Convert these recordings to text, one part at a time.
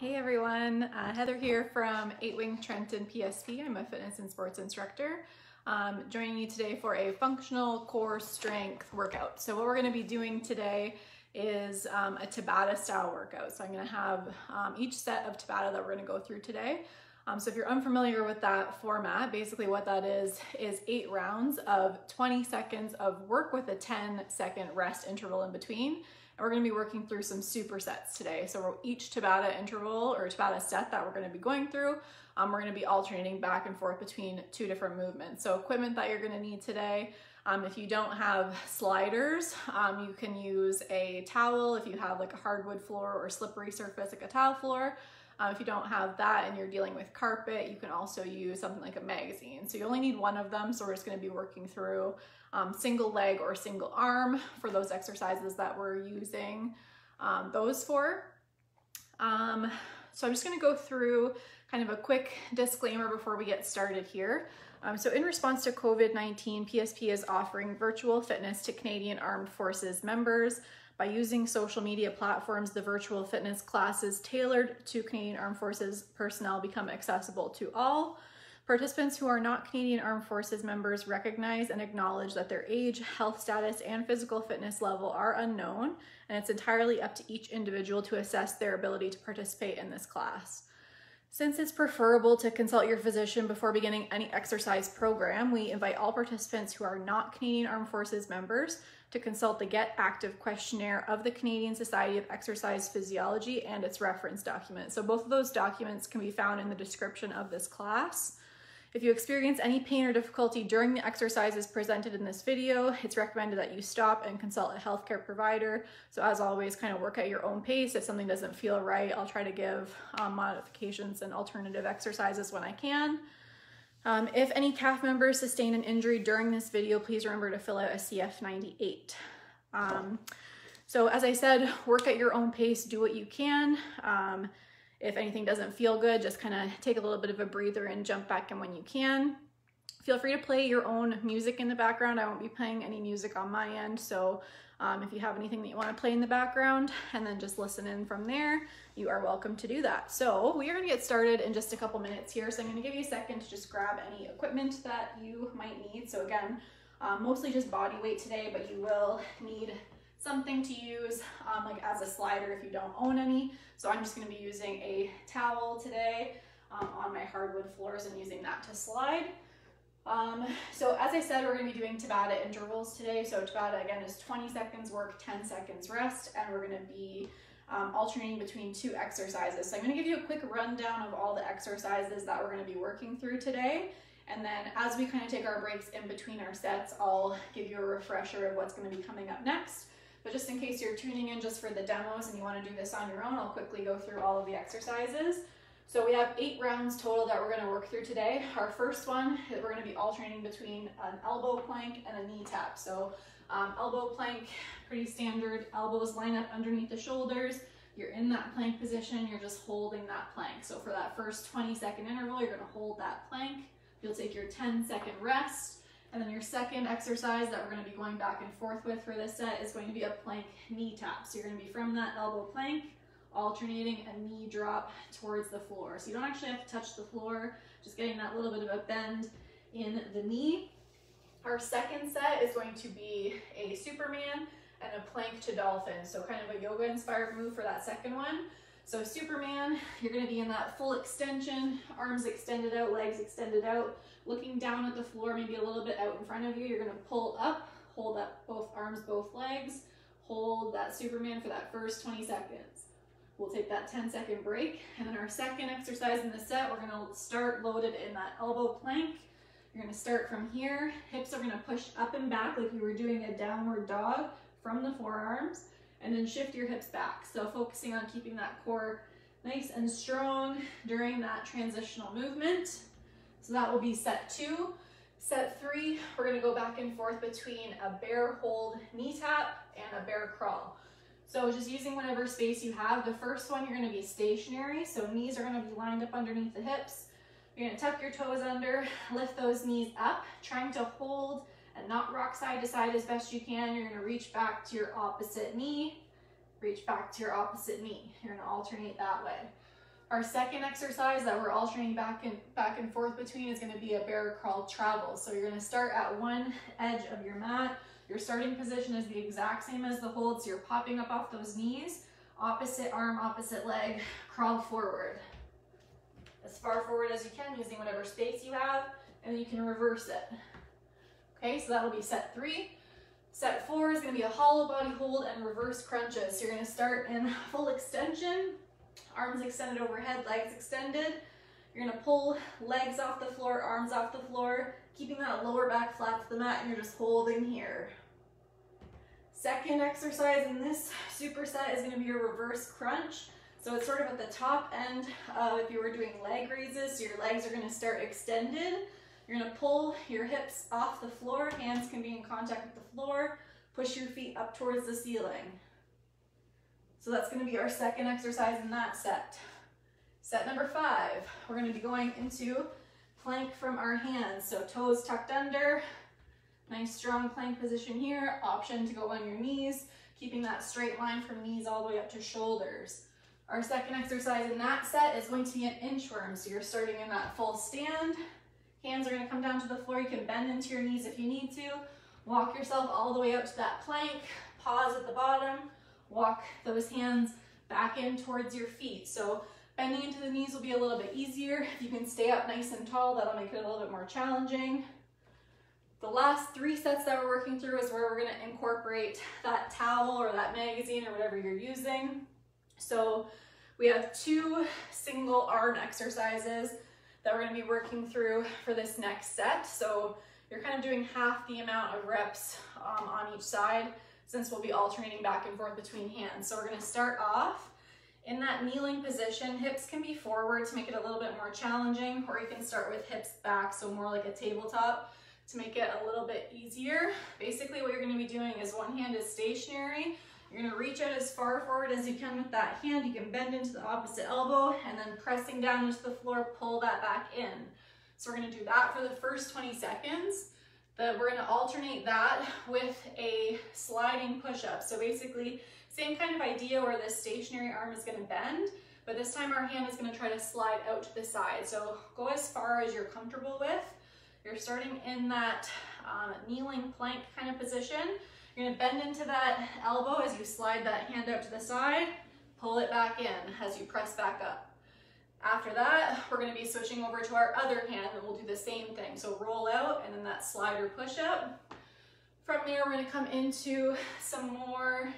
Hey everyone, Heather here from 8 Wing Trenton PSP. I'm a fitness and sports instructor. Joining you today for a functional core strength workout. So what we're going to be doing today is a Tabata style workout. So I'm going to have each set of Tabata that we're going to go through today. So if you're unfamiliar with that format, basically what that is 8 rounds of 20 seconds of work with a 10-second rest interval in between. And we're going to be working through some supersets today. So each Tabata interval or Tabata set that we're going to be going through, we're going to be alternating back and forth between 2 different movements. So equipment that you're going to need today, if you don't have sliders, you can use a towel if you have like a hardwood floor or slippery surface like a tile floor. If you don't have that and you're dealing with carpet, you can also use something like a magazine. So you only need one of them, so we're just going to be working through single leg or single arm for those exercises that we're using those for. So I'm just going to go through kind of a quick disclaimer before we get started here. So in response to COVID-19, PSP is offering virtual fitness to Canadian Armed Forces members. By using social media platforms, the virtual fitness classes tailored to Canadian Armed Forces personnel become accessible to all. Participants who are not Canadian Armed Forces members recognize and acknowledge that their age, health status, and physical fitness level are unknown, and it's entirely up to each individual to assess their ability to participate in this class. Since it's preferable to consult your physician before beginning any exercise program, we invite all participants who are not Canadian Armed Forces members to consult the Get Active questionnaire of the Canadian Society of Exercise Physiology and its reference document. So both of those documents can be found in the description of this class. If you experience any pain or difficulty during the exercises presented in this video, it's recommended that you stop and consult a healthcare provider. So as always, kind of work at your own pace. If something doesn't feel right, I'll try to give modifications and alternative exercises when I can. If any CAF members sustain an injury during this video, please remember to fill out a CF98. So as I said, work at your own pace, do what you can. If anything doesn't feel good, just kind of take a little bit of a breather and jump back in when you can. Feel free to play your own music in the background. I won't be playing any music on my end, so if you have anything that you want to play in the background and then just listen in from there, you are welcome to do that. So we are going to get started in just a couple minutes here, so I'm going to give you a second to just grab any equipment that you might need. So again, mostly just body weight today, but you will need something to use like as a slider if you don't own any. So I'm just going to be using a towel today on my hardwood floors and using that to slide. So as I said, we're going to be doing Tabata intervals today. So Tabata again is 20 seconds work, 10 seconds rest, and we're going to be alternating between 2 exercises. So I'm going to give you a quick rundown of all the exercises that we're going to be working through today. And then as we kind of take our breaks in between our sets, I'll give you a refresher of what's going to be coming up next. But just in case you're tuning in just for the demos and you want to do this on your own, I'll quickly go through all of the exercises. So we have 8 rounds total that we're going to work through today. Our first one, we're going to be alternating between an elbow plank and a knee tap. So elbow plank, pretty standard. Elbows line up underneath the shoulders. You're in that plank position. You're just holding that plank. So for that first 20-second interval, you're going to hold that plank. You'll take your 10-second rest. And then your second exercise that we're going to be going back and forth with for this set is going to be a plank knee tap. So you're going to be from that elbow plank, alternating a knee drop towards the floor. So you don't actually have to touch the floor, just getting that little bit of a bend in the knee. Our second set is going to be a Superman and a plank to dolphin. So kind of a yoga inspired move for that second one. So Superman, you're going to be in that full extension, arms extended out, legs extended out, looking down at the floor, maybe a little bit out in front of you. You're going to pull up, hold up both arms, both legs, hold that Superman for that first 20 seconds. We'll take that 10-second break. And then our second exercise in the set, we're going to start loaded in that elbow plank. You're going to start from here. Hips are going to push up and back like you were doing a downward dog from the forearms. And then shift your hips back. So focusing on keeping that core nice and strong during that transitional movement. So that will be set 2. Set 3, we're going to go back and forth between a bear hold knee tap and a bear crawl. So just using whatever space you have. The first one, you're going to be stationary. So knees are going to be lined up underneath the hips. You're going to tuck your toes under, lift those knees up, trying to hold and not rock side to side as best you can. You're going to reach back to your opposite knee, reach back to your opposite knee. You're going to alternate that way. Our second exercise that we're alternating back and forth between is going to be a bear crawl travel. So you're going to start at one edge of your mat. Your starting position is the exact same as the hold, so you're popping up off those knees, opposite arm, opposite leg, crawl forward. As far forward as you can using whatever space you have, and then you can reverse it. Okay, so that'll be set 3. Set 4 is going to be a hollow body hold and reverse crunches. So you're going to start in full extension, arms extended overhead, legs extended. You're going to pull legs off the floor, arms off the floor, keeping that lower back flat to the mat, and you're just holding here. Second exercise in this superset is going to be a reverse crunch. So it's sort of at the top end of if you were doing leg raises, so your legs are going to start extended. You're going to pull your hips off the floor, hands can be in contact with the floor, push your feet up towards the ceiling. So that's going to be our second exercise in that set. Set number 5, we're going to be going into plank from our hands. So toes tucked under, nice strong plank position here, option to go on your knees, keeping that straight line from knees all the way up to shoulders. Our second exercise in that set is going to be an inchworm. So you're starting in that full stand. Hands are going to come down to the floor. You can bend into your knees if you need to. Walk yourself all the way out to that plank. Pause at the bottom. Walk those hands back in towards your feet. So bending into the knees will be a little bit easier. If you can stay up nice and tall, that'll make it a little bit more challenging. The last 3 sets that we're working through is where we're going to incorporate that towel or that magazine or whatever you're using. So we have 2 single arm exercises that we're going to be working through for this next set. So you're kind of doing half the amount of reps on each side, since we'll be alternating back and forth between hands. So we're going to start off in that kneeling position. Hips can be forward to make it a little bit more challenging, or you can start with hips back, so more like a tabletop to make it a little bit easier. Basically what you're going to be doing is one hand is stationary. You're going to reach out as far forward as you can with that hand. You can bend into the opposite elbow, and then pressing down into the floor, pull that back in. So we're going to do that for the first 20 seconds. We're going to alternate that with a sliding push-up. So basically, same kind of idea where this stationary arm is going to bend, but this time our hand is going to try to slide out to the side. So go as far as you're comfortable with. You're starting in that kneeling plank kind of position. You're going to bend into that elbow as you slide that hand out to the side, pull it back in as you press back up. After that, we're going to be switching over to our other hand, and we'll do the same thing. So roll out and then that slider push up. From there, we're going to come into some more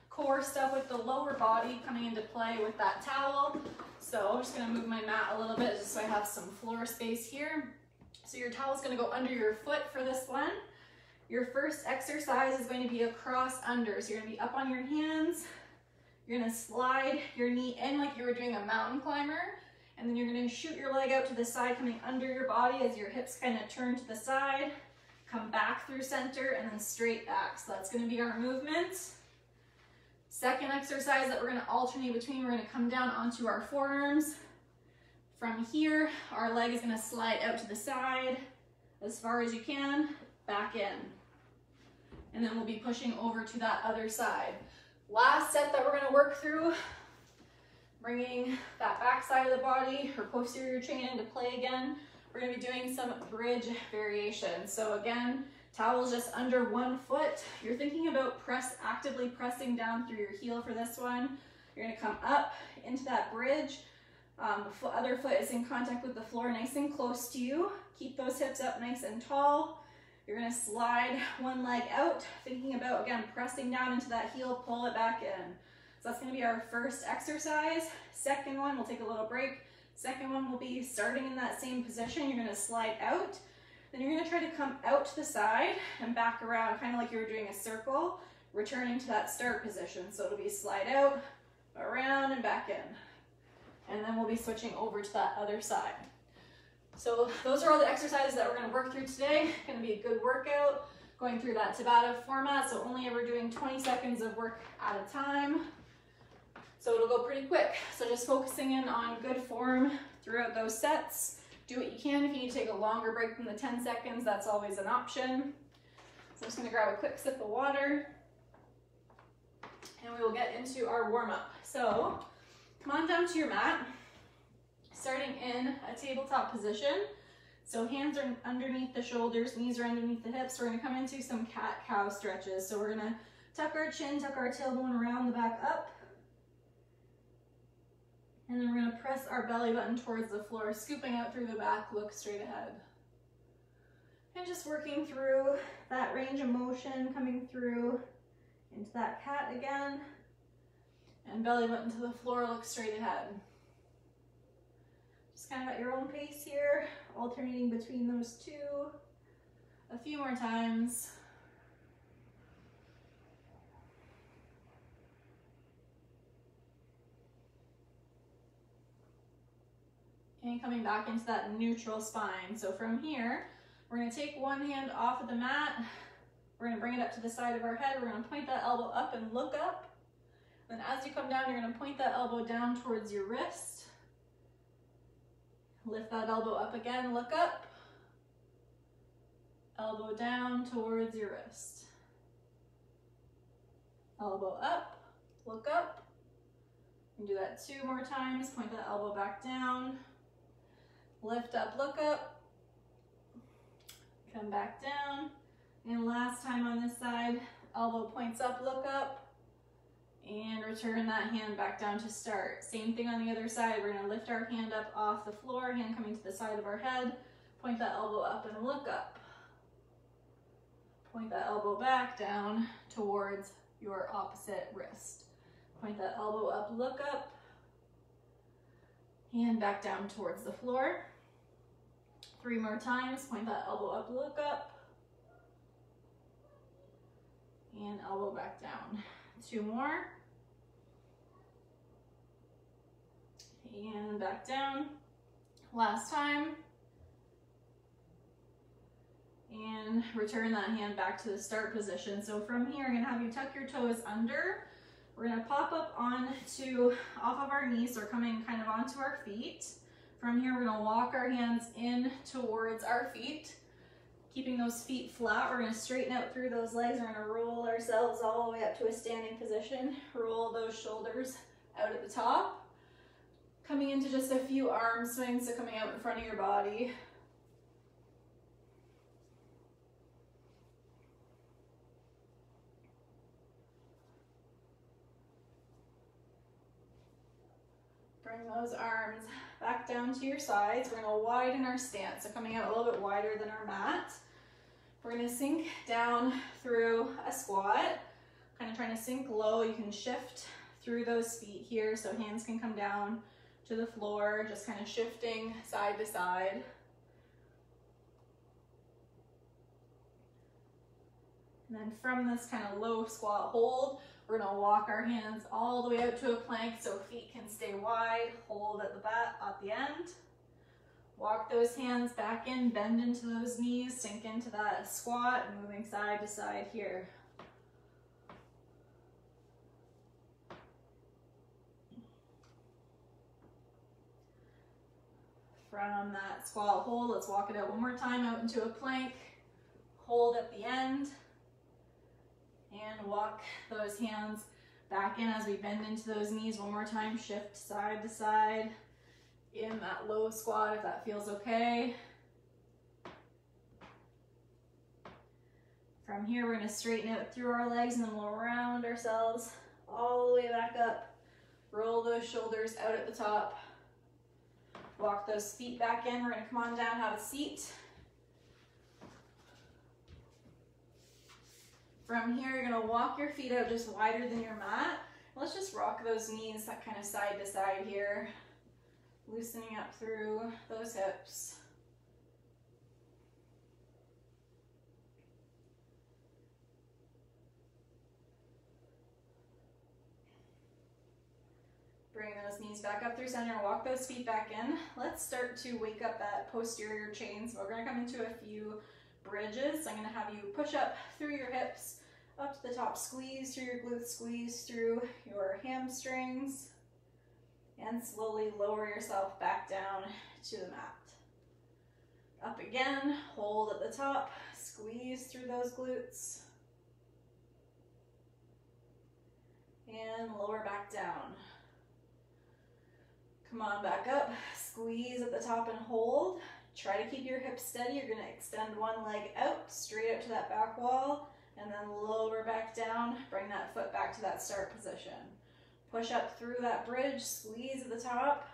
core stuff with the lower body coming into play with that towel. So I'm just going to move my mat a little bit just so I have some floor space here. So your towel is going to go under your foot for this one. Your first exercise is going to be a cross under. So you're going to be up on your hands. You're going to slide your knee in like you were doing a mountain climber, and then you're going to shoot your leg out to the side, coming under your body as your hips kind of turn to the side, come back through center, and then straight back. So that's going to be our movement. Second exercise that we're going to alternate between, we're going to come down onto our forearms. From here, our leg is going to slide out to the side as far as you can, back in. And then we'll be pushing over to that other side. Last set that we're going to work through, bringing that back side of the body or posterior chain into play again. We're going to be doing some bridge variations. So again, towel's just under one foot. You're thinking about actively pressing down through your heel for this one. You're going to come up into that bridge. The other foot is in contact with the floor, nice and close to you. Keep those hips up nice and tall. You're going to slide one leg out, thinking about, again, pressing down into that heel, pull it back in. So that's going to be our first exercise. Second one, we'll take a little break. Second one will be starting in that same position. You're going to slide out. Then you're going to try to come out to the side and back around, kind of like you were doing a circle, returning to that start position. So it'll be slide out, around, and back in. And then we'll be switching over to that other side. So those are all the exercises that we're going to work through today. Going to be a good workout, going through that Tabata format, so only ever doing 20 seconds of work at a time. So it'll go pretty quick. So just focusing in on good form throughout those sets. Do what you can. If you need to take a longer break than the 10 seconds, that's always an option. So I'm just going to grab a quick sip of water, and we will get into our warm-up. So Come on down to your mat, starting in a tabletop position. So hands are underneath the shoulders, knees are underneath the hips. We're gonna come into some cat-cow stretches. So we're gonna tuck our chin, tuck our tailbone around the back up. And then we're gonna press our belly button towards the floor, scooping out through the back, look straight ahead. And just working through that range of motion, coming through into that cat again. And belly button to the floor, look straight ahead. Just kind of at your own pace here, alternating between those two. A few more times. And coming back into that neutral spine. So from here, we're gonna take one hand off of the mat. We're gonna bring it up to the side of our head. We're gonna point that elbow up and look up. Then as you come down, you're gonna point that elbow down towards your wrist. Lift that elbow up again, look up. Elbow down towards your wrist. Elbow up, look up. And do that 2 more times. Point that elbow back down. Lift up, look up. Come back down. And last time on this side, elbow points up, look up. And return that hand back down to start. Same thing on the other side. We're gonna lift our hand up off the floor, hand coming to the side of our head. Point that elbow up and look up. Point that elbow back down towards your opposite wrist. Point that elbow up, look up. Hand back down towards the floor. 3 more times. Point that elbow up, look up. And elbow back down. 2 more. And back down. Last time. And return that hand back to the start position. So from here, I'm gonna have you tuck your toes under. We're gonna pop up off of our knees, so we're coming kind of onto our feet. From here, we're gonna walk our hands in towards our feet, keeping those feet flat. We're gonna straighten out through those legs. We're gonna roll ourselves all the way up to a standing position. Roll those shoulders out at the top. Coming into just a few arm swings, so coming out in front of your body. Bring those arms back down to your sides. We're gonna widen our stance, so coming out a little bit wider than our mat. We're gonna sink down through a squat, kind of trying to sink low. You can shift through those feet here, so hands can come down to the floor, just kind of shifting side to side. And then from this kind of low squat hold, we're gonna walk our hands all the way out to a plank so feet can stay wide. Hold at the end. Walk those hands back in, bend into those knees, sink into that squat, moving side to side here. From that squat hold, let's walk it out one more time, out into a plank. Hold at the end. And walk those hands back in as we bend into those knees one more time. Shift side to side in that low squat if that feels okay. From here, we're going to straighten out through our legs and then we'll round ourselves all the way back up. Roll those shoulders out at the top. Walk those feet back in. We're going to come on down, have a seat. From here, you're gonna walk your feet out just wider than your mat. Let's just rock those knees that kind of side to side here, loosening up through those hips. Bring those knees back up through center, walk those feet back in. Let's start to wake up that posterior chain. So we're gonna come into a few bridges. I'm gonna have you push up through your hips, up to the top, squeeze through your glutes, squeeze through your hamstrings, and slowly lower yourself back down to the mat. Up again, hold at the top, squeeze through those glutes, and lower back down. Come on back up, squeeze at the top and hold. Try to keep your hips steady. You're gonna extend one leg out, straight out to that back wall, and then lower back down, bring that foot back to that start position. Push up through that bridge, squeeze at the top,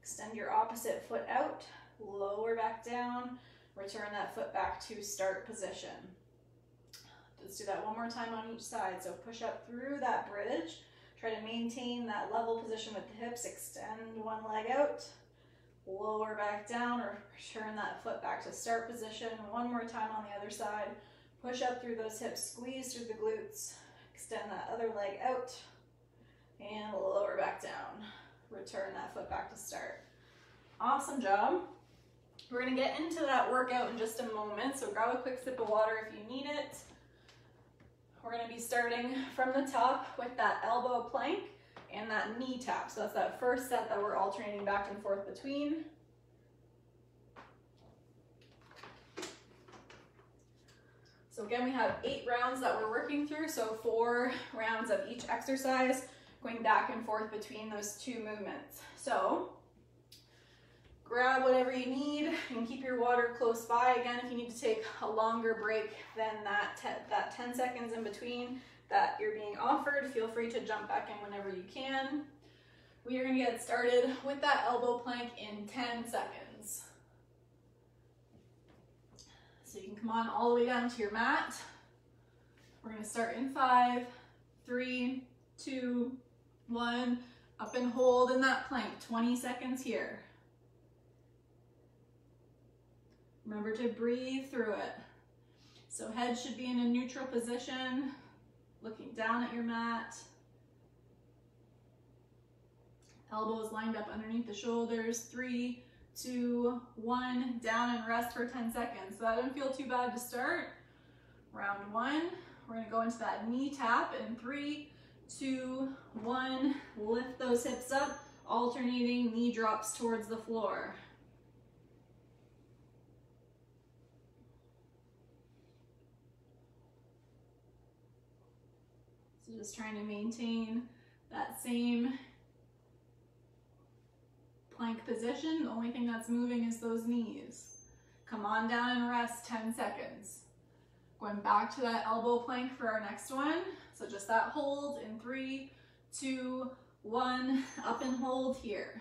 extend your opposite foot out, lower back down, return that foot back to start position. Let's do that one more time on each side. So push up through that bridge, try to maintain that level position with the hips, extend one leg out, lower back down, or return that foot back to start position. One more time on the other side. Push up through those hips, squeeze through the glutes, extend that other leg out, and lower back down. Return that foot back to start. Awesome job. We're gonna get into that workout in just a moment, so grab a quick sip of water if you need it. We're gonna be starting from the top with that elbow plank and that knee tap. So that's that first set that we're alternating back and forth between. So again, we have 8 rounds that we're working through, so 4 rounds of each exercise, going back and forth between those 2 movements. So grab whatever you need and keep your water close by. Again, if you need to take a longer break than that 10 seconds in between that you're being offered, feel free to jump back in whenever you can. We are going to get started with that elbow plank in 10 seconds. So you can come on all the way down to your mat. We're going to start in 5, 3, 2, 1. Up and hold in that plank, 20 seconds here. Remember to breathe through it. So head should be in a neutral position, looking down at your mat. Elbows lined up underneath the shoulders. 3, 2, 1, down and rest for 10 seconds. So that didn't feel too bad to start. Round 1, we're gonna go into that knee tap in 3, 2, 1. Lift those hips up, alternating knee drops towards the floor. So just trying to maintain that same plank position. The only thing that's moving is those knees. Come on down and rest 10 seconds. Going back to that elbow plank for our next one. So just that hold in 3, 2, 1, up and hold here.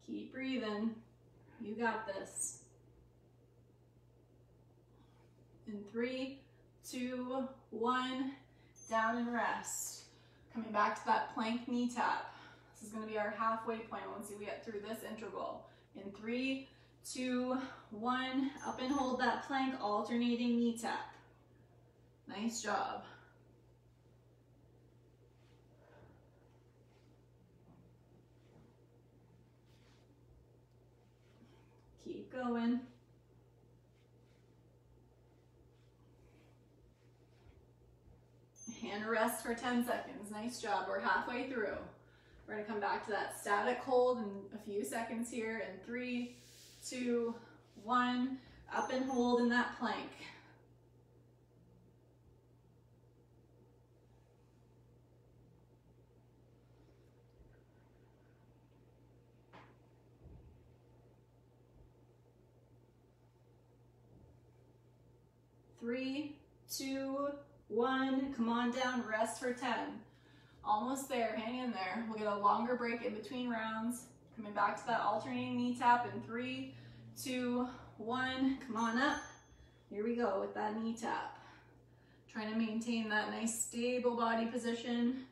Keep breathing. You got this. In 3, 2, 1, down and rest. Coming back to that plank knee tap. This is going to be our halfway point once we get through this interval. In 3, 2, 1, up and hold that plank, alternating knee tap. Nice job. Keep going. And rest for 10 seconds. Nice job. We're halfway through. We're going to come back to that static hold in a few seconds here. In 3, 2, 1. Up and hold in that plank. Three, 2, 1, come on down, rest for 10. Almost there, hang in there. We'll get a longer break in between rounds. Coming back to that alternating knee tap in 3, 2, 1, come on up. Here we go with that knee tap. Trying to maintain that nice stable body position.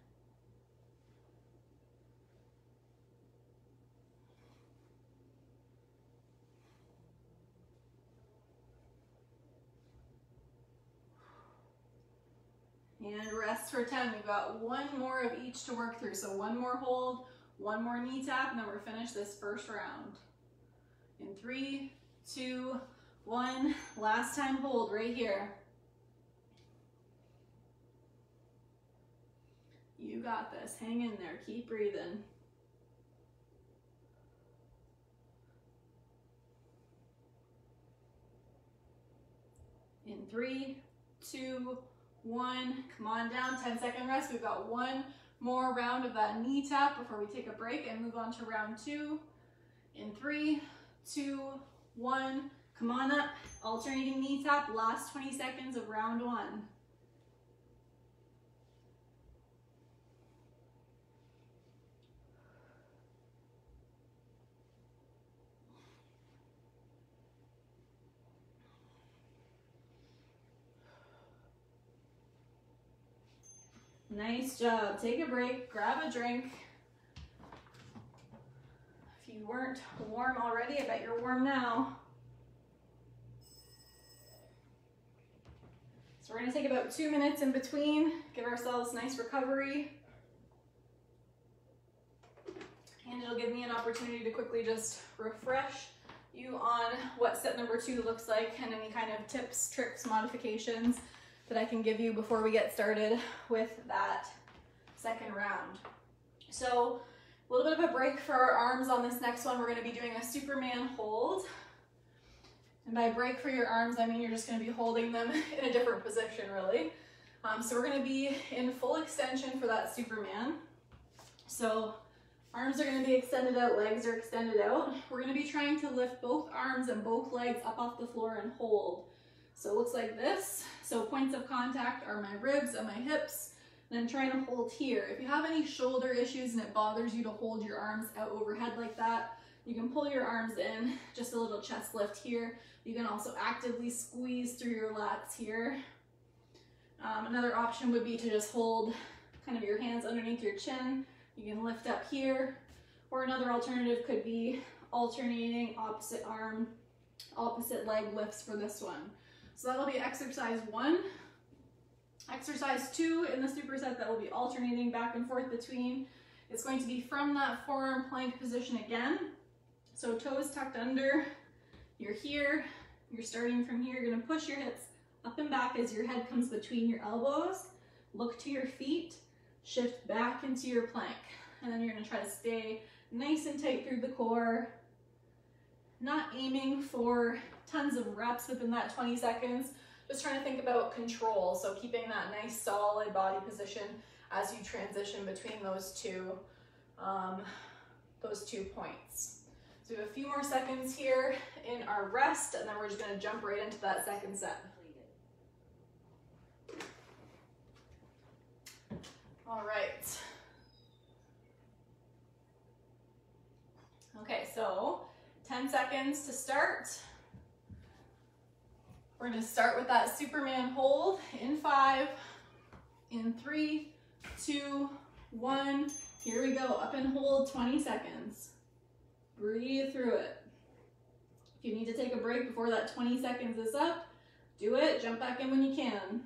And rest for 10. We've got 1 more of each to work through. So 1 more hold, 1 more knee tap, and then we're finished this first round. In 3, 2, 1. Last time hold right here. You got this. Hang in there. Keep breathing. 3, 2, 1. Come on down, 10-second rest. We've got one more round of that knee tap before we take a break and move on to round 2. In 3, 2, 1. Come on up, alternating knee tap, last 20 seconds of round 1. Nice job. Take a break, grab a drink. If you weren't warm already, I bet you're warm now. So we're gonna take about 2 minutes in between, give ourselves nice recovery. And it'll give me an opportunity to quickly just refresh you on what set number 2 looks like and any kind of tips, tricks, modifications that I can give you before we get started with that second round. So a little bit of a break for our arms on this next one. We're gonna be doing a Superman hold. And by break for your arms, I mean you're just gonna be holding them in a different position, really. So we're gonna be in full extension for that Superman. So arms are gonna be extended out, legs are extended out. We're gonna be trying to lift both arms and both legs up off the floor and hold. So it looks like this. So points of contact are my ribs and my hips. And I'm trying to hold here. If you have any shoulder issues and it bothers you to hold your arms out overhead like that, you can pull your arms in, just a little chest lift here. You can also actively squeeze through your lats here. Another option would be to just hold kind of your hands underneath your chin. You can lift up here. Or another alternative could be alternating opposite arm, opposite leg lifts for this one. So that'll be exercise 1. Exercise 2 in the superset that will be alternating back and forth between. It's going to be from that forearm plank position again. So toes tucked under, you're here, you're starting from here, you're gonna push your hips up and back as your head comes between your elbows, look to your feet, shift back into your plank. And then you're gonna try to stay nice and tight through the core, not aiming for tons of reps within that 20 seconds, just trying to think about control. So keeping that nice solid body position as you transition between those two points. So we have a few more seconds here in our rest, and then we're just gonna jump right into that second set. All right. Okay, so 10 seconds to start. We're gonna start with that Superman hold in 5, in 3, 2, 1. Here we go, up and hold 20 seconds. Breathe through it. If you need to take a break before that 20 seconds is up, do it, jump back in when you can.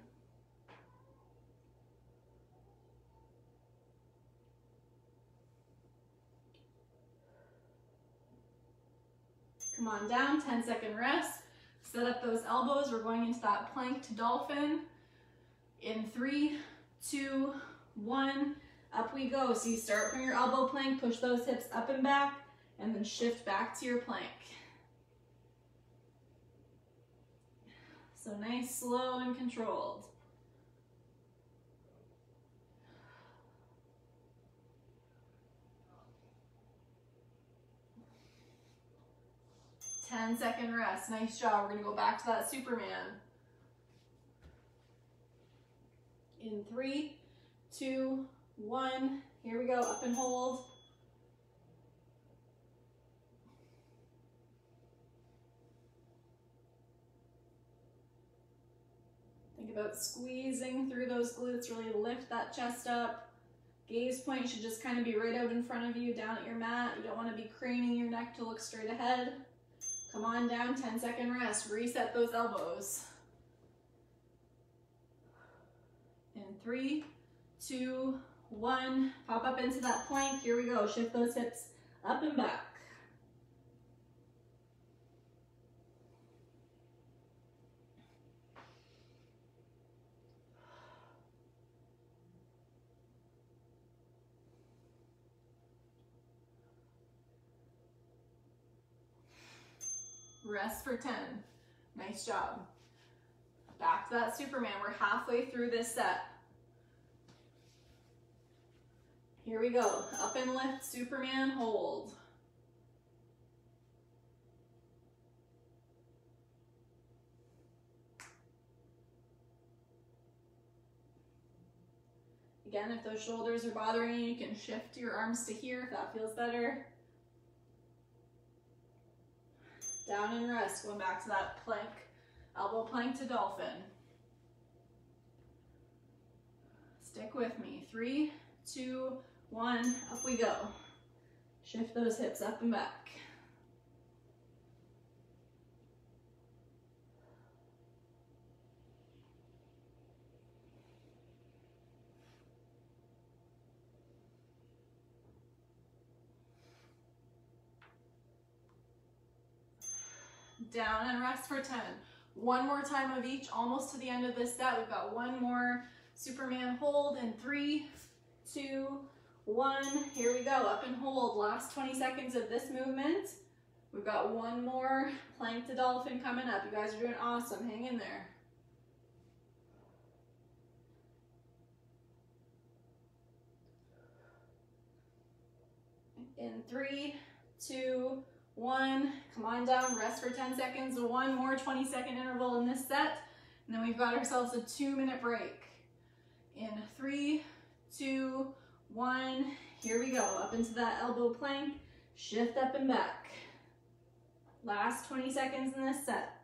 Come on down, 10-second rest. Set up those elbows. We're going into that plank to dolphin. In 3, 2, 1, up we go. So you start from your elbow plank, push those hips up and back, and then shift back to your plank. So nice, slow, and controlled. Ten-second rest. Nice job. We're going to go back to that Superman. In 3, 2, 1. Here we go. Up and hold. Think about squeezing through those glutes. Really lift that chest up. Gaze point should just kind of be right out in front of you, down at your mat. You don't want to be craning your neck to look straight ahead. Come on down, 10-second rest. Reset those elbows. In 3, 2, 1. Pop up into that plank. Here we go. Shift those hips up and back. Rest for 10. Nice job. Back to that Superman. We're halfway through this set. Here we go. Up and lift, Superman, hold. Again, if those shoulders are bothering you, you can shift your arms to here if that feels better. Down and rest, going back to that plank, elbow plank to dolphin. Stick with me. 3, 2, 1, up we go. Shift those hips up and back. Down and rest for 10. One more time of each, almost to the end of this set. We've got one more Superman hold in 3, 2, 1. Here we go, up and hold. Last 20 seconds of this movement. We've got one more plank to dolphin coming up. You guys are doing awesome. Hang in there. In 3, 2, 1, come on down, rest for 10 seconds, one more 20-second interval in this set, and then we've got ourselves a 2-minute break. In 3, 2, 1, here we go, up into that elbow plank, shift up and back. Last 20 seconds in this set.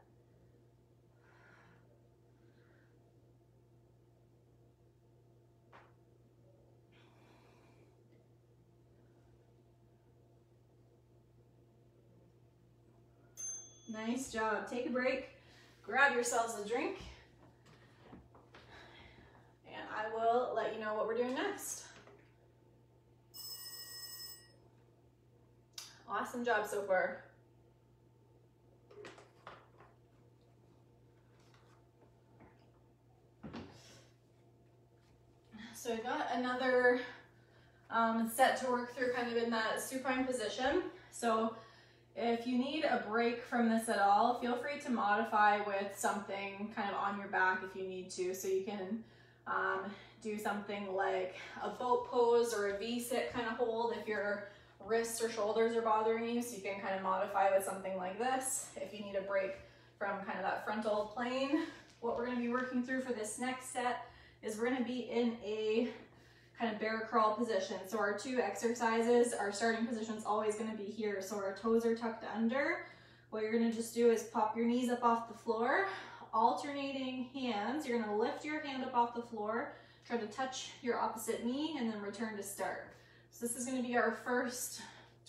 Nice job. Take a break, grab yourselves a drink, and I will let you know what we're doing next. Awesome job so far. So I've got another set to work through kind of in that supine position. So if you need a break from this at all, feel free to modify with something kind of on your back if you need to. So you can do something like a boat pose or a V-sit kind of hold if your wrists or shoulders are bothering you. So you can kind of modify with something like this if you need a break from kind of that frontal plane. What we're going to be working through for this next set is we're going to be in a kind of bear crawl position. So our 2 exercises, our starting position is always going to be here. So our toes are tucked under. What you're going to just do is pop your knees up off the floor, alternating hands. You're going to lift your hand up off the floor, try to touch your opposite knee, and then return to start. So this is going to be our first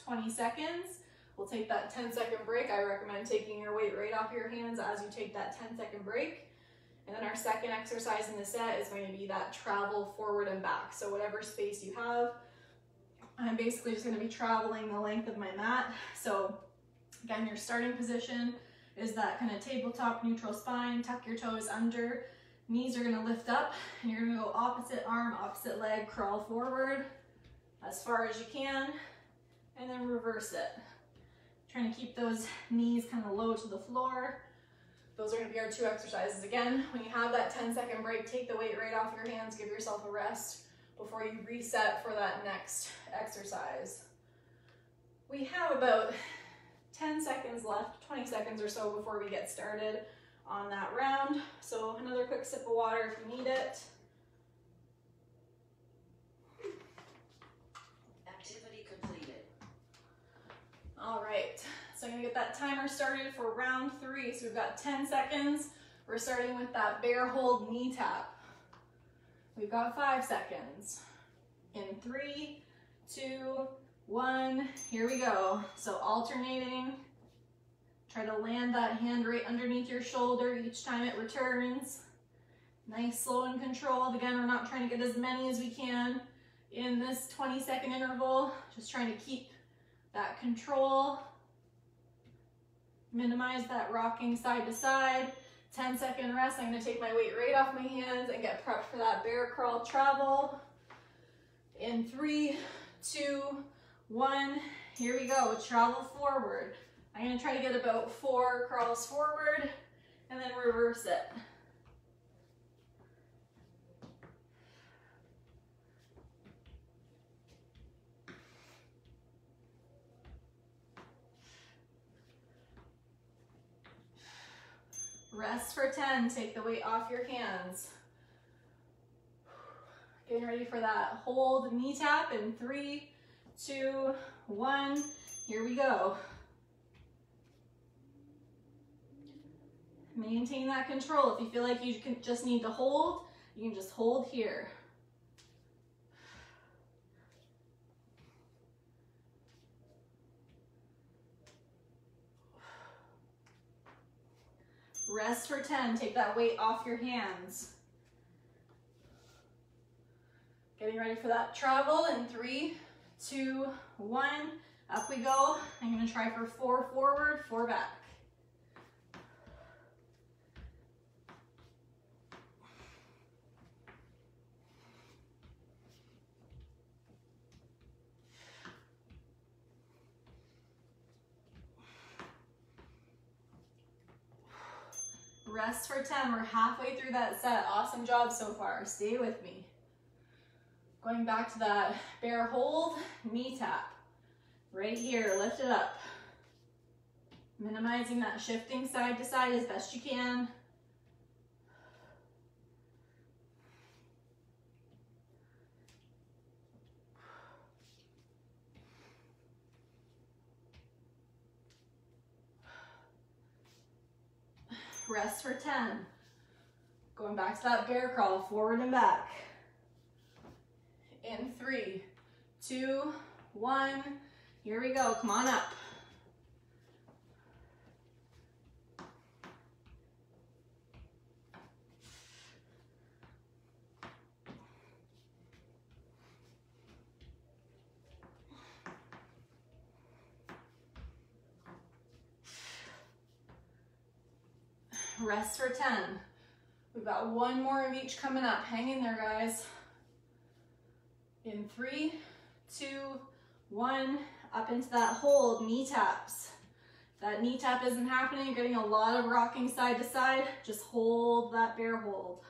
20 seconds. We'll take that 10-second break. I recommend taking your weight right off your hands as you take that 10-second break. And then our second exercise in the set is going to be that travel forward and back. So whatever space you have, I'm basically just going to be traveling the length of my mat. So again, your starting position is that kind of tabletop neutral spine, tuck your toes under, knees are going to lift up, and you're going to go opposite arm, opposite leg, crawl forward as far as you can, and then reverse it. Trying to keep those knees kind of low to the floor. Those are going to be our 2 exercises. Again, when you have that 10-second break, take the weight right off your hands, give yourself a rest before you reset for that next exercise. We have about 10 seconds left, 20 seconds or so before we get started on that round. So another quick sip of water if you need it. Activity completed. All right. So I'm going to get that timer started for round 3. So we've got 10 seconds. We're starting with that bear hold knee tap. We've got 5 seconds. In 3, 2, 1, here we go. So alternating. Try to land that hand right underneath your shoulder each time it returns. Nice, slow and controlled. Again, we're not trying to get as many as we can in this 20-second interval. Just trying to keep that control. Minimize that rocking side to side. 10-second rest. I'm going to take my weight right off my hands and get prepped for that bear crawl travel. In 3, 2, 1, here we go. Travel forward. I'm going to try to get about 4 crawls forward and then reverse it. Rest for 10, take the weight off your hands. Getting ready for that hold knee tap in 3, 2, 1, here we go. Maintain that control. If you feel like you can just need to hold, you can just hold here. Rest for 10, take that weight off your hands. Getting ready for that travel in 3, 2, 1, up we go. I'm gonna try for 4 forward, 4 back. Rest for 10, we're halfway through that set. Awesome job so far, stay with me. Going back to that bear hold, knee tap. Right here, lift it up. Minimizing that shifting side to side as best you can. Rest for 10. Going back to that bear crawl, forward and back. In 3, 2, 1, here we go, come on up. Rest for 10. We've got 1 more of each coming up. Hang in there, guys. In 3, 2, 1, up into that hold, knee taps. If that knee tap isn't happening, you're getting a lot of rocking side to side, just hold that bear hold.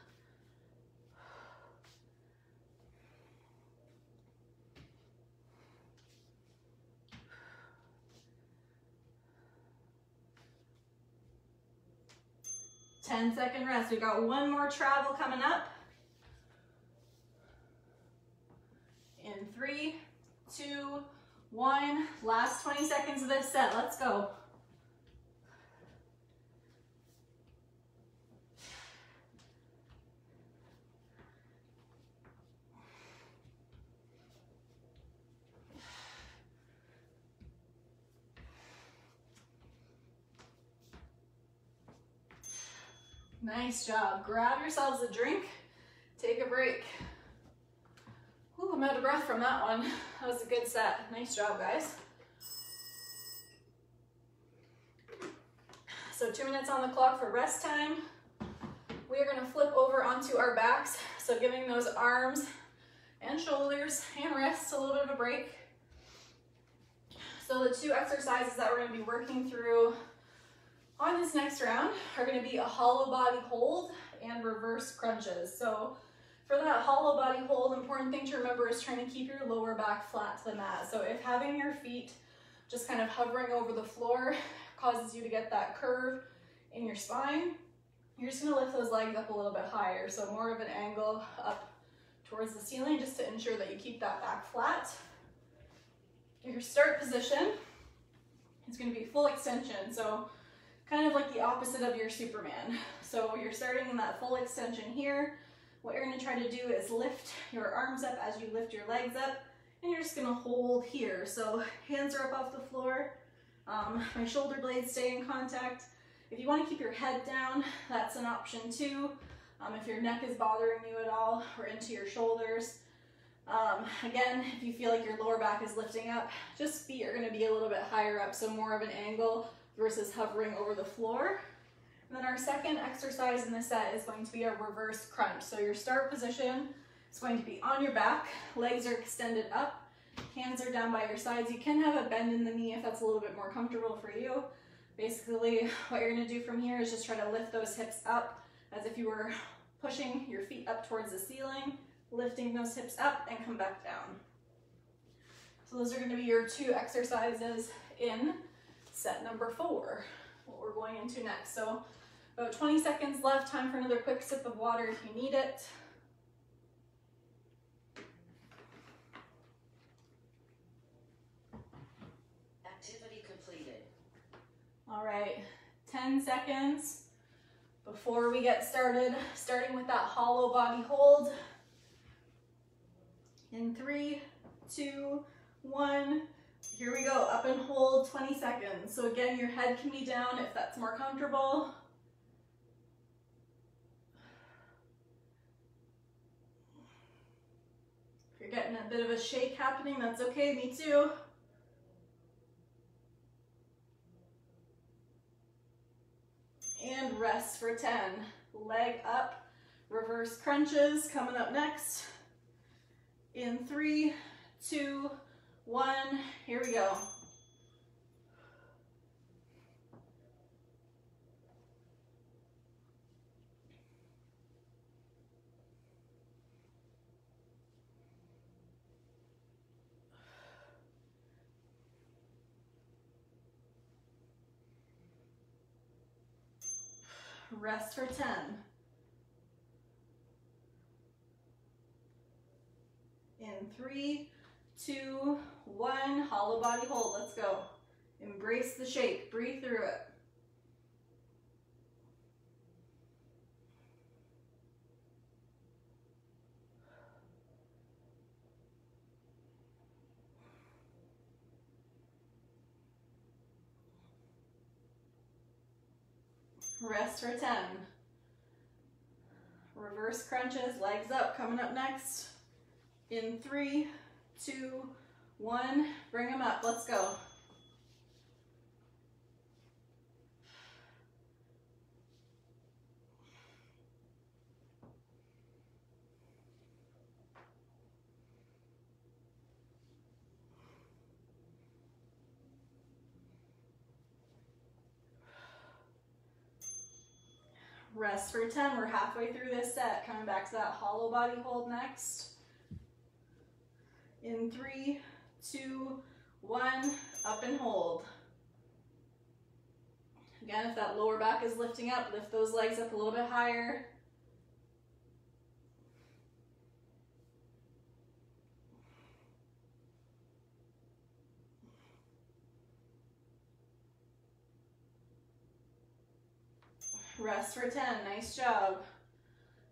Ten-second rest. We got 1 more travel coming up. In 3, 2, 1. Last 20 seconds of this set. Let's go. Nice job. Grab yourselves a drink. Take a break. Ooh, I'm out of breath from that one. That was a good set. Nice job, guys. So 2 minutes on the clock for rest time. We are going to flip over onto our backs. So giving those arms and shoulders and wrists a little bit of a break. So the 2 exercises that we're going to be working through on this next round are going to be a hollow body hold and reverse crunches. So for that hollow body hold, important thing to remember is trying to keep your lower back flat to the mat. So if having your feet just kind of hovering over the floor causes you to get that curve in your spine, you're just going to lift those legs up a little bit higher. So more of an angle up towards the ceiling just to ensure that you keep that back flat. Your start position is going to be full extension. So kind of like the opposite of your Superman. So you're starting in that full extension here. What you're going to try to do is lift your arms up as you lift your legs up, and you're just going to hold here. So hands are up off the floor. My shoulder blades stay in contact. If you want to keep your head down, that's an option too. If your neck is bothering you at all, or into your shoulders. Again, if you feel like your lower back is lifting up, just feet are going to be a little bit higher up, so more of an angle versus hovering over the floor. And then our second exercise in this set is going to be a reverse crunch. So your start position is going to be on your back, legs are extended up, hands are down by your sides. You can have a bend in the knee if that's a little bit more comfortable for you. Basically, what you're going to do from here is just try to lift those hips up as if you were pushing your feet up towards the ceiling, lifting those hips up and come back down. So those are going to be your 2 exercises in set number 4, what we're going into next. So About 20 seconds left, time for another quick sip of water if you need it. Activity completed. All right, 10 seconds before we get started, starting with that hollow body hold. In 3, 2, 1, here we go, up and hold 20 seconds. So again, your head can be down if that's more comfortable. If you're getting a bit of a shake happening, that's okay, me too. And rest for 10. Leg up, reverse crunches coming up next. In 3, 2, 1, here we go. Rest for 10. In 3, 2, 1, hollow body hold, let's go. Embrace the shake, breathe through it. Rest for 10. Reverse crunches, legs up, coming up next. In 3, 2, 1, bring them up, let's go. Rest for 10, we're halfway through this set. Coming back to that hollow body hold next. In 3, 2, 1, up and hold. Again, if that lower back is lifting up, lift those legs up a little bit higher. Rest for 10, nice job.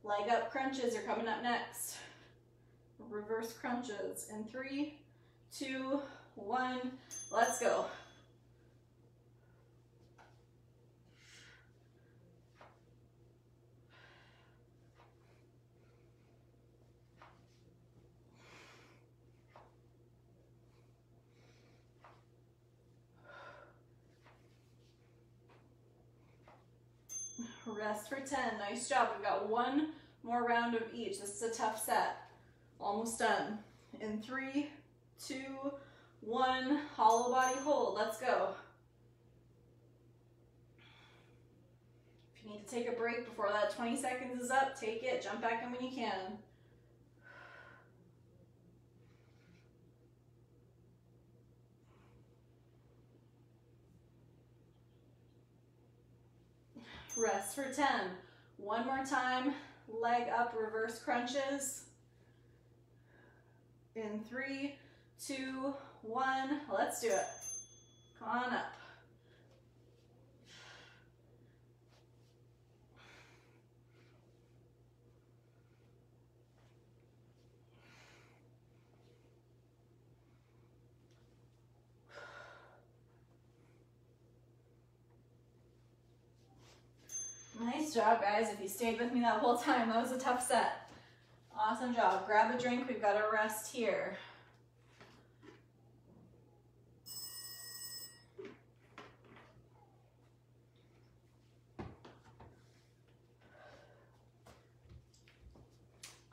Leg up crunches are coming up next. Reverse crunches in 3, 2, 1, let's go. Rest for 10, nice job. We've got one more round of each. This is a tough set. Almost done. In 3, 2, 1, hollow body hold, let's go. If you need to take a break before that 20 seconds is up, take it, jump back in when you can. Rest for 10. One more time, leg up, reverse crunches. In 3, 2, 1, let's do it. Come on up. Nice job, guys. If you stayed with me that whole time, that was a tough set. Awesome job. Grab a drink. We've got to rest here.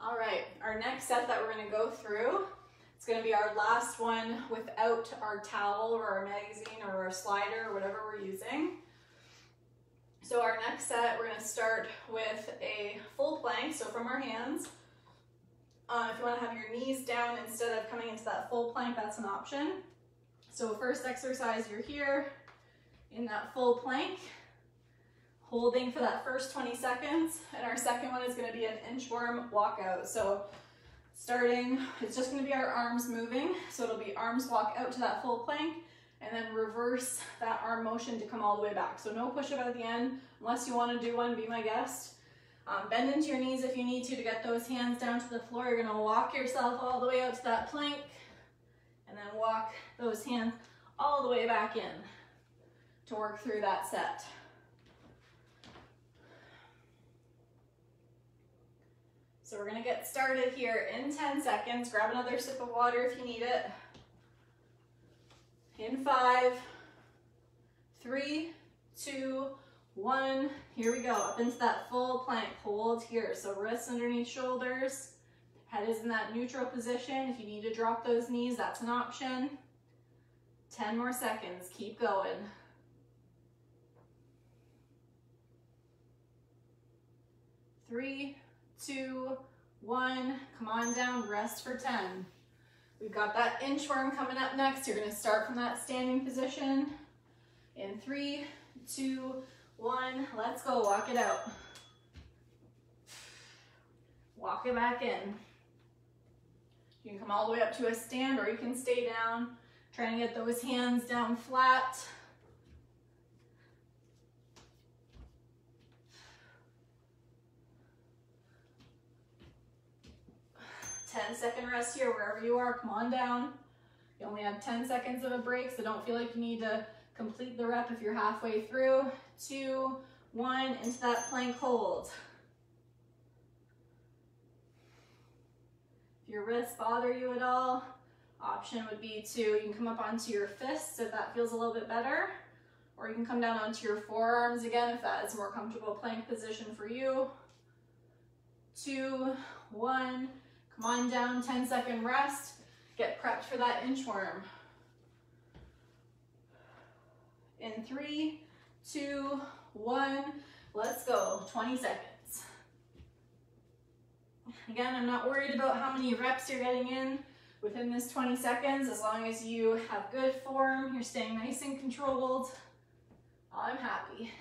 All right, our next set that we're going to go through, it's going to be our last one without our towel or our magazine or our slider or whatever we're using. So our next set, we're going to start with a full plank, so from our hands. If you want to have your knees down instead of coming into that full plank, that's an option. So first exercise, you're here in that full plank. holding for that first 20 seconds. And our second one is gonna be an inchworm walkout. So starting, it's just gonna be our arms moving. So it'll be arms walk out to that full plank and then reverse that arm motion to come all the way back. So no push up at the end, unless you wanna do one, be my guest. Bend into your knees if you need to get those hands down to the floor. You're gonna walk yourself all the way out to that plank and then walk those hands all the way back in to work through that set. So we're gonna get started here in 10 seconds. Grab another sip of water if you need it. In 5, 3, 2, 1. Here we go, up into that full plank. Hold here. So wrists underneath shoulders. Head is in that neutral position. If you need to drop those knees, that's an option. 10 more seconds. Keep going. 3, 2, 1. Come on down. Rest for 10. We've got that inchworm coming up next. You're going to start from that standing position. In 3, 2, 1. Let's go. Walk it out. Walk it back in. You can come all the way up to a stand or you can stay down. Trying to get those hands down flat. Ten-second rest here wherever you are. Come on down. You only have 10 seconds of a break, so don't feel like you need to complete the rep if you're halfway through. 2, 1, into that plank hold. If your wrists bother you at all, option would be to, you can come up onto your fists if that feels a little bit better, or you can come down onto your forearms again if that is a more comfortable plank position for you. 2, 1, come on down, 10-second rest. Get prepped for that inchworm. In 3, 2, 1, let's go, 20 seconds. Again, I'm not worried about how many reps you're getting in within this 20 seconds, as long as you have good form, you're staying nice and controlled, I'm happy.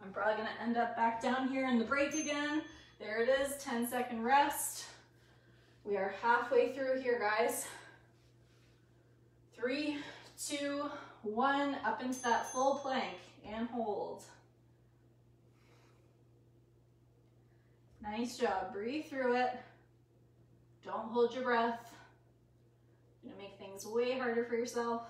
I'm probably gonna end up back down here in the break again. There it is, 10-second rest. We are halfway through here, guys. 3, 2, 1, up into that full plank and hold. Nice job, breathe through it. Don't hold your breath. You're gonna make things way harder for yourself.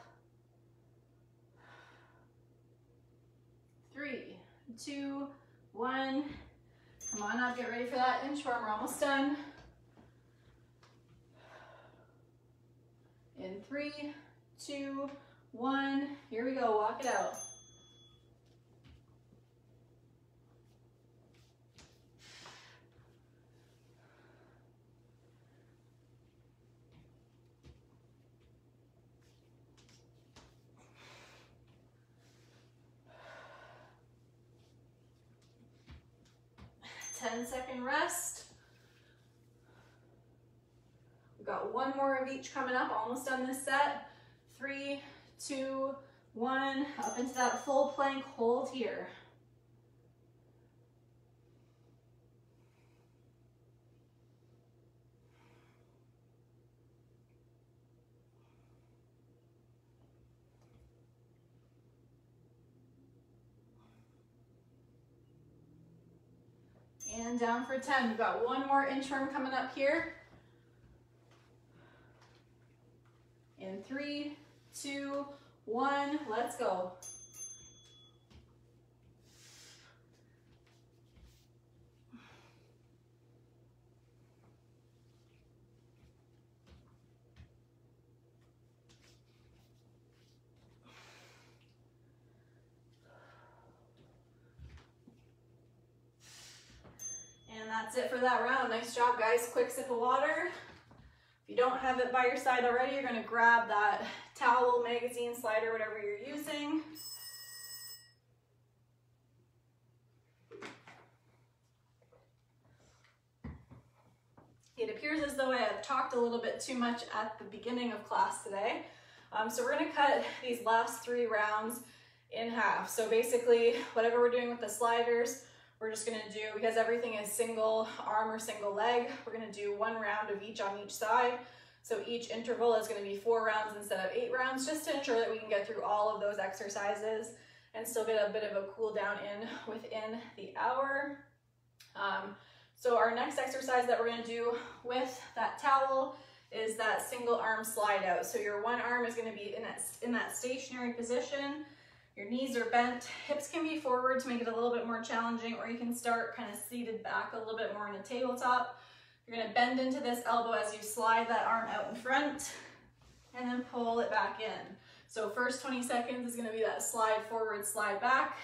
3, 2, 1. Come on up, get ready for that inchworm. We're almost done. In 3, 2, 1. Here we go, walk it out. Ten-second rest. We've got one more of each coming up, almost done this set. 3, 2, 1, up into that full plank, hold here. And down for 10. We've got one more inchworm coming up here. In 3, 2, 1, let's go. And that's it for that round. Nice job, guys. Quick sip of water. If you don't have it by your side already, you're gonna grab that towel, magazine, slider, whatever you're using. It appears as though I have talked a little bit too much at the beginning of class today. So we're gonna cut these last 3 rounds in half. So basically, whatever we're doing with the sliders, we're just gonna do, because everything is single arm or single leg, we're gonna do 1 round of each on each side. So each interval is gonna be 4 rounds instead of 8 rounds, just to ensure that we can get through all of those exercises and still get a bit of a cool down in within the hour. So our next exercise that we're gonna do with that towel is that single arm slide out. So your one arm is gonna be in that stationary position. Your knees are bent, hips can be forward to make it a little bit more challenging, or you can start kind of seated back a little bit more in a tabletop. You're gonna bend into this elbow as you slide that arm out in front and then pull it back in. So first 20 seconds is gonna be that slide forward, slide back.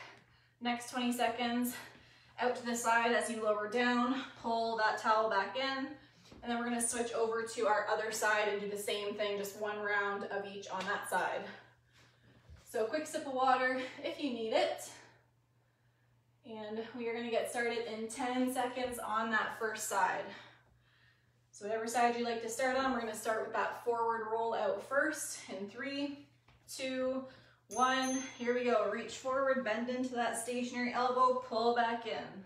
Next 20 seconds, out to the side as you lower down, pull that towel back in. And then we're gonna switch over to our other side and do the same thing, just 1 round of each on that side. So a quick sip of water if you need it. And we are gonna get started in 10 seconds on that first side. So whatever side you like to start on, we're gonna start with that forward roll out first in 3, 2, 1. Here we go, reach forward, bend into that stationary elbow, pull back in.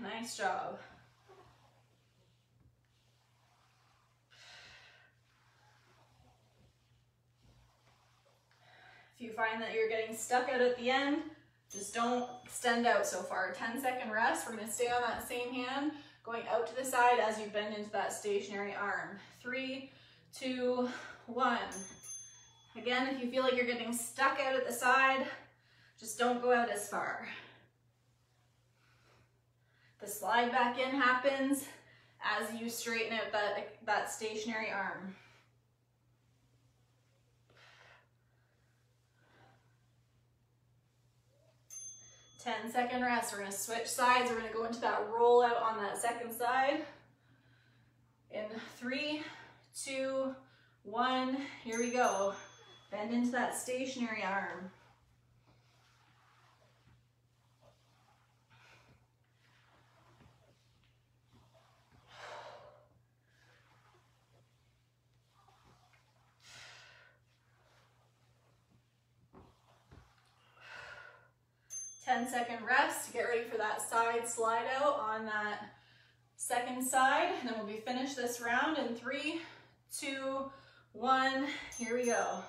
Nice job. If you find that you're getting stuck out at the end, just don't extend out so far. 10-second rest. We're gonna stay on that same hand, going out to the side as you bend into that stationary arm. 3, 2, 1. Again, if you feel like you're getting stuck out at the side, just don't go out as far. The slide back in happens as you straighten out that stationary arm. Ten-second rest. We're gonna switch sides. We're gonna go into that roll out on that second side. In 3, 2, 1, here we go. Bend into that stationary arm. Ten-second rest. Get ready for that side slide out on that second side. And then we'll be finished this round in 3, 2, 1. Here we go.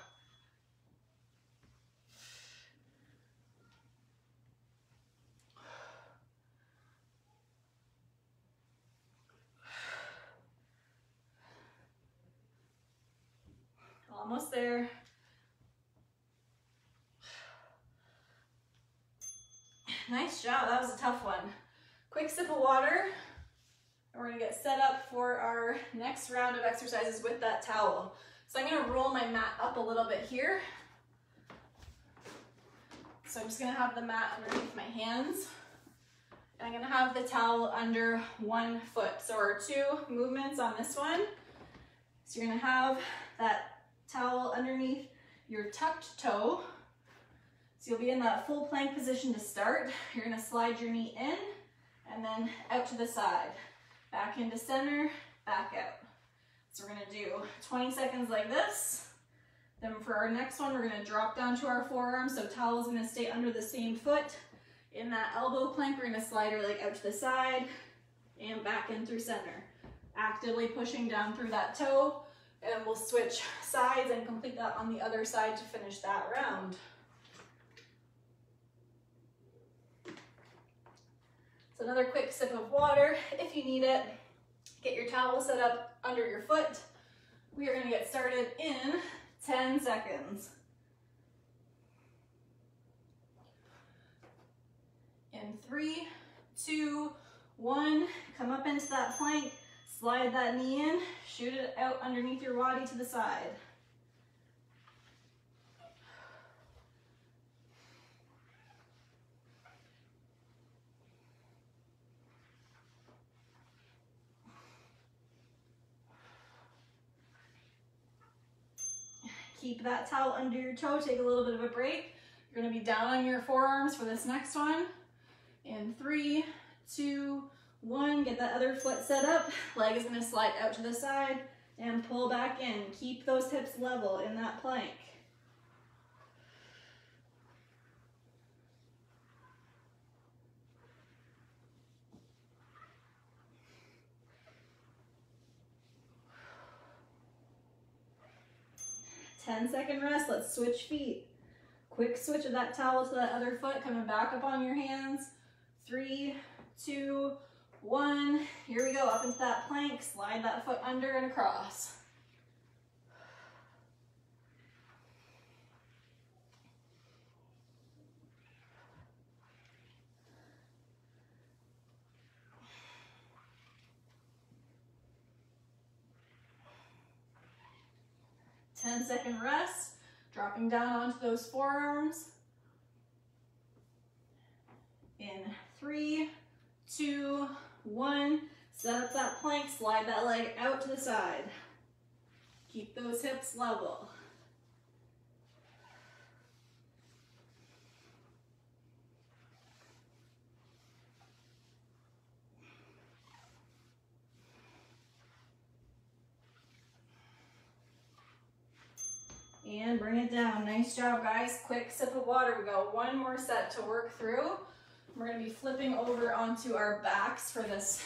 Almost there. Nice job, that was a tough one. Quick sip of water, and we're gonna get set up for our next round of exercises with that towel. So I'm gonna roll my mat up a little bit here. So I'm just gonna have the mat underneath my hands, and I'm gonna have the towel under 1 foot. So our 2 movements on this one. So you're gonna have that towel underneath your tucked toe. So you'll be in that full plank position to start. You're gonna slide your knee in and then out to the side. Back into center, back out. So we're gonna do 20 seconds like this. Then for our next one, we're gonna drop down to our forearm. So towel's gonna stay under the same foot. In that elbow plank, we're gonna slide our leg out to the side and back in through center. Actively pushing down through that toe, and then we'll switch sides and complete that on the other side to finish that round. So another quick sip of water if you need it. Get your towel set up under your foot. We are gonna get started in 10 seconds. In 3, 2, 1, come up into that plank, slide that knee in, shoot it out underneath your body to the side. Keep that towel under your toe, take a little bit of a break. You're gonna be down on your forearms for this next one. In 3, 2, 1, get that other foot set up. Leg is gonna slide out to the side And pull back in. Keep those hips level in that plank. Ten-second rest. Let's switch feet. Quick switch of that towel to that other foot, coming back up on your hands. 3, 2, 1. Here we go, up into that plank. Slide that foot under and across. Ten-second rest. Dropping down onto those forearms. In 3, 2, 1. Set up that plank, slide that leg out to the side. Keep those hips level. And bring it down. Nice job, guys. Quick sip of water. We got one more set to work through. We're going to be flipping over onto our backs for this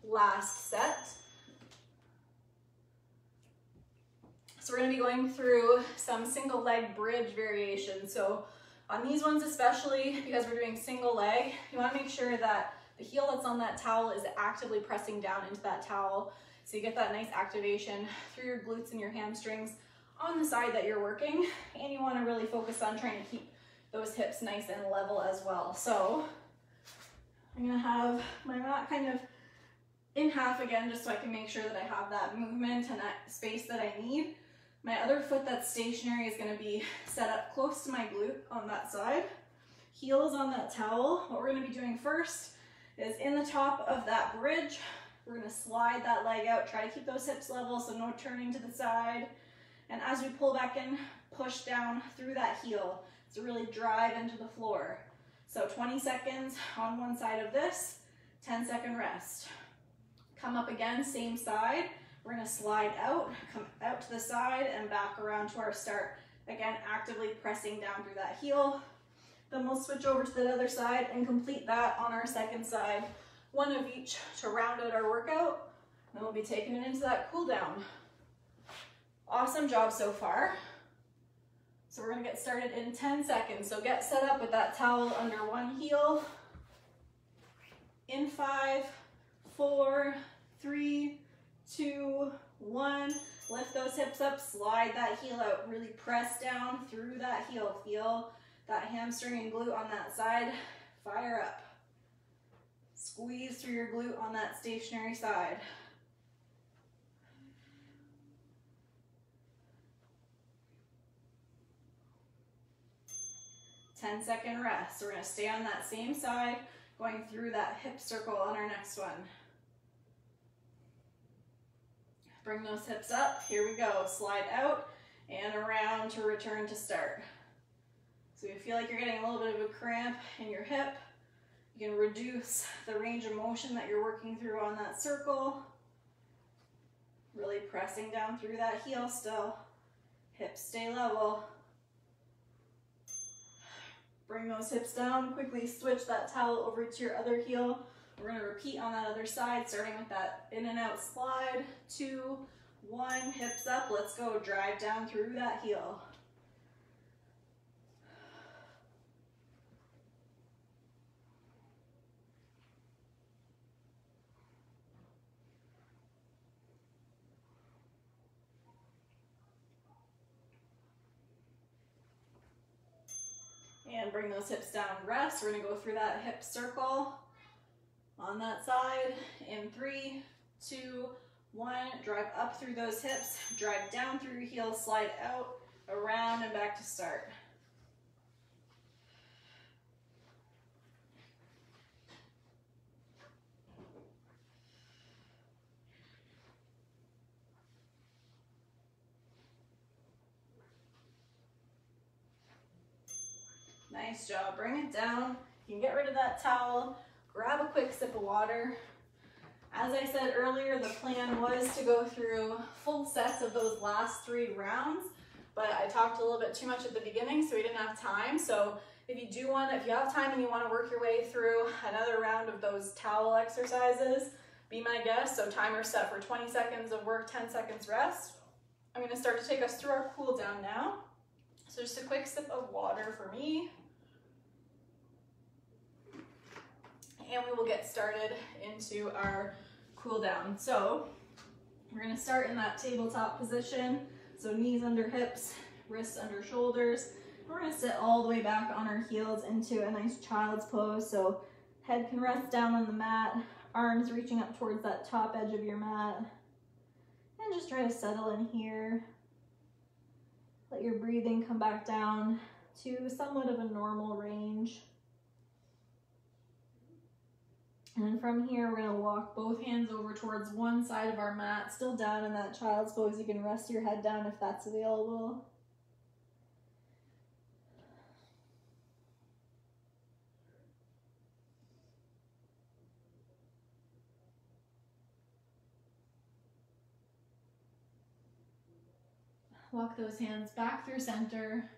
last set. So we're going to be going through some single leg bridge variations. So on these ones especially, because we're doing single leg, you want to make sure that the heel that's on that towel is actively pressing down into that towel. So you get that nice activation through your glutes and your hamstrings on the side that you're working, and you want to really focus on trying to keep those hips nice and level as well. So I'm going to have my mat kind of in half again, just so I can make sure that I have that movement and that space that I need. My other foot that's stationary is going to be set up close to my glute on that side. Heel is on that towel. What we're going to be doing first is in the top of that bridge, we're going to slide that leg out, try to keep those hips level, so no turning to the side. And as we pull back in, push down through that heel to really drive into the floor. So 20 seconds on one side of this, 10-second rest. Come up again, same side. We're gonna slide out, come out to the side and back around to our start. Again, actively pressing down through that heel. Then we'll switch over to the other side and complete that on our second side. One of each to round out our workout. Then we'll be taking it into that cool down. Awesome job so far. So we're gonna get started in 10 seconds. So get set up with that towel under one heel. In 5, 4, 3, 2, 1. Lift those hips up, slide that heel out. Really press down through that heel. Feel that hamstring and glute on that side. Fire up. Squeeze through your glute on that stationary side. Ten-second rest. So we're going to stay on that same side, going through that hip circle on our next one. Bring those hips up. Here we go. Slide out and around to return to start. So if you feel like you're getting a little bit of a cramp in your hip, you can reduce the range of motion that you're working through on that circle. Really pressing down through that heel still. Hips stay level. Bring those hips down, quickly switch that towel over to your other heel. We're going to repeat on that other side, starting with that in and out slide. 2, 1, hips up, let's go. Drive down through that heel. And bring those hips down, rest. We're gonna go through that hip circle on that side. In 3, 2, 1, drive up through those hips, drive down through your heels, slide out, around and back to start. Nice job. Bring it down. You can get rid of that towel. Grab a quick sip of water. As I said earlier, the plan was to go through full sets of those last 3 rounds, but I talked a little bit too much at the beginning, so we didn't have time. So if you have time and you want to work your way through another round of those towel exercises, be my guest. So timer set for 20 seconds of work, 10 seconds rest. I'm going to start to take us through our cool down now. So just a quick sip of water for me. And we will get started into our cool down. So we're going to start in that tabletop position. So knees under hips, wrists under shoulders. We're going to sit all the way back on our heels into a nice child's pose. So head can rest down on the mat, arms reaching up towards that top edge of your mat. And just try to settle in here. Let your breathing come back down to somewhat of a normal range. And then from here, we're going to walk both hands over towards one side of our mat, still down in that child's pose. You can rest your head down if that's available. Walk those hands back through center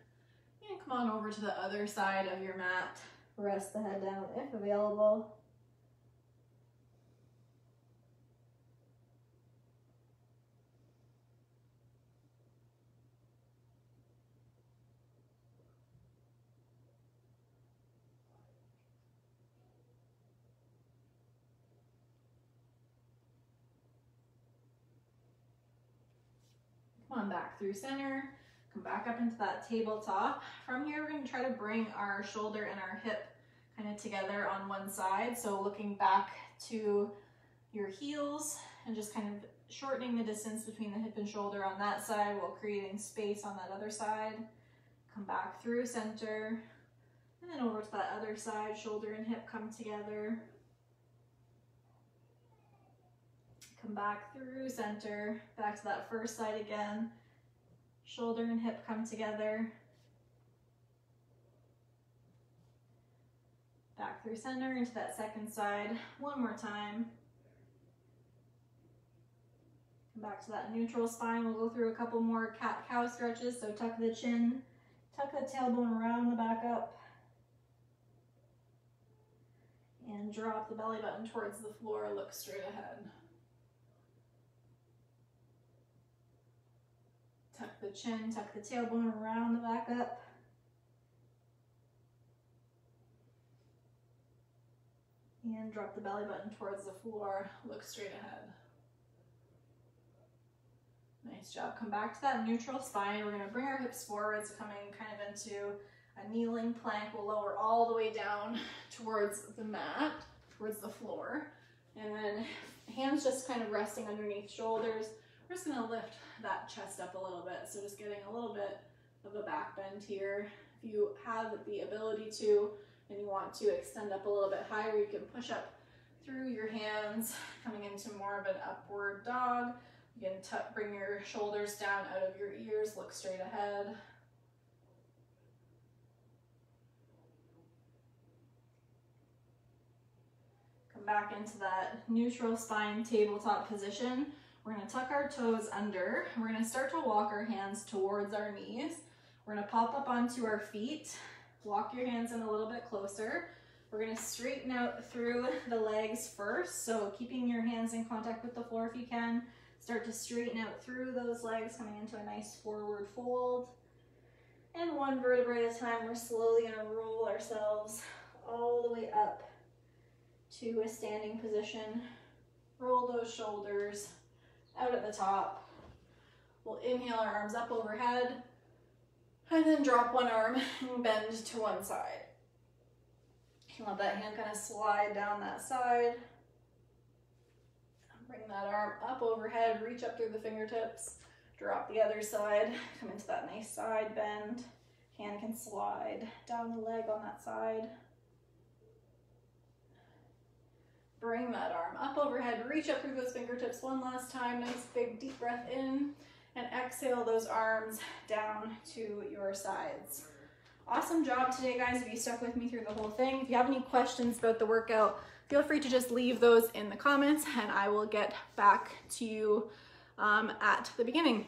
and come on over to the other side of your mat. Rest the head down if available. Come on back through center, come back up into that tabletop. From here, we're going to try to bring our shoulder and our hip kind of together on one side. So looking back to your heels and just kind of shortening the distance between the hip and shoulder on that side while creating space on that other side. Come back through center and then over to that other side, shoulder and hip come together. Come back through center, back to that first side again. Shoulder and hip come together. Back through center into that second side. One more time. Come back to that neutral spine. We'll go through a couple more cat-cow stretches. So tuck the chin, tuck the tailbone around the back up. And drop the belly button towards the floor, look straight ahead. Tuck the chin, tuck the tailbone around the back up. And drop the belly button towards the floor, look straight ahead. Nice job. Come back to that neutral spine. We're going to bring our hips forward, so coming kind of into a kneeling plank. We'll lower all the way down towards the mat, towards the floor. And then hands just kind of resting underneath shoulders. We're just going to lift that chest up a little bit. So just getting a little bit of a back bend here. If you have the ability to and you want to extend up a little bit higher, you can push up through your hands, coming into more of an upward dog. You can bring your shoulders down out of your ears, look straight ahead. Come back into that neutral spine tabletop position. We're going to tuck our toes under. We're going to start to walk our hands towards our knees. We're going to pop up onto our feet. Walk your hands in a little bit closer. We're going to straighten out through the legs first. So keeping your hands in contact with the floor if you can. Start to straighten out through those legs, coming into a nice forward fold. And one vertebrae at a time, we're slowly going to roll ourselves all the way up to a standing position. Roll those shoulders out at the top. We'll inhale our arms up overhead and then drop one arm and bend to one side. You can let that hand kind of slide down that side. Bring that arm up overhead, reach up through the fingertips, drop the other side, come into that nice side bend. Hand can slide down the leg on that side. Bring that arm up overhead, reach up through those fingertips one last time. Nice big deep breath in, and exhale those arms down to your sides. awesome job today, guys, if you stuck with me through the whole thing. If you have any questions about the workout, feel free to just leave those in the comments and I will get back to you at the beginning.